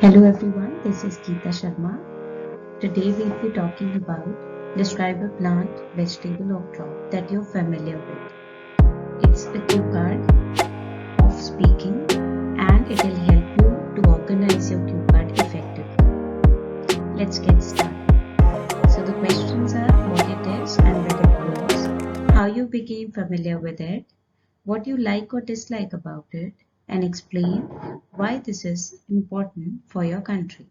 Hello everyone, this is Geeta Sharma. Today we'll be talking about describe a plant, vegetable or crop that you're familiar with. It's a cue card of speaking and it will help you to organize your cue card effectively. Let's get started. So the questions are what it is and where it grows, how you became familiar with it, what you like or dislike about it, and explain why this is important for your country.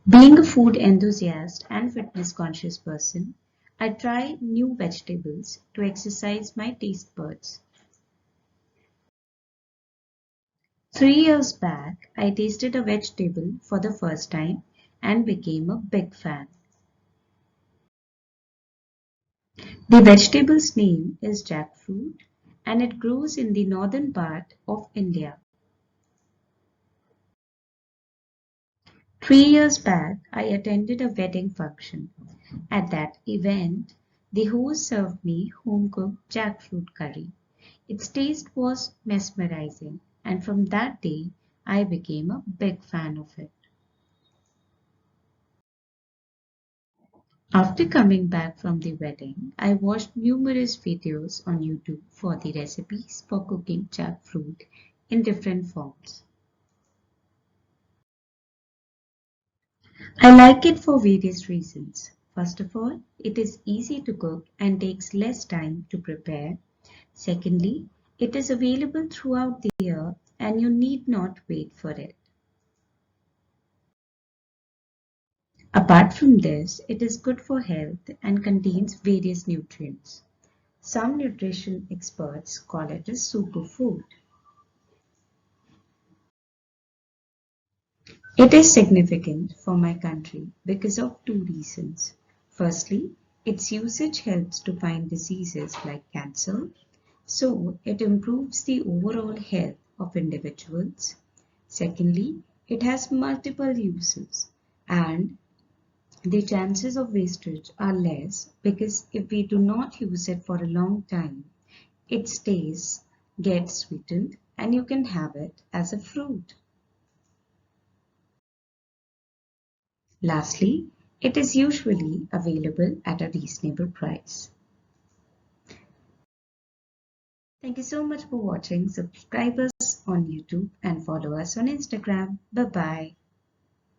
Being a food enthusiast and fitness conscious person, I try new vegetables to exercise my taste buds. 3 years back, I tasted a vegetable for the first time and became a big fan. The vegetable's name is jackfruit and it grows in the northern part of India. 3 years back, I attended a wedding function. At that event, the host served me home-cooked jackfruit curry. Its taste was mesmerizing, and from that day, I became a big fan of it. After coming back from the wedding, I watched numerous videos on YouTube for the recipes for cooking jackfruit in different forms. I like it for various reasons. First of all, it is easy to cook and takes less time to prepare. Secondly, it is available throughout the year and you need not wait for it. Apart from this, it is good for health and contains various nutrients. Some nutrition experts call it a superfood. It is significant for my country because of two reasons. Firstly, its usage helps to fight diseases like cancer, so it improves the overall health of individuals. Secondly, it has multiple uses and the chances of wastage are less because if we do not use it for a long time, it gets sweetened, and you can have it as a fruit. Lastly, it is usually available at a reasonable price. Thank you so much for watching. Subscribe us on YouTube and follow us on Instagram. Bye bye.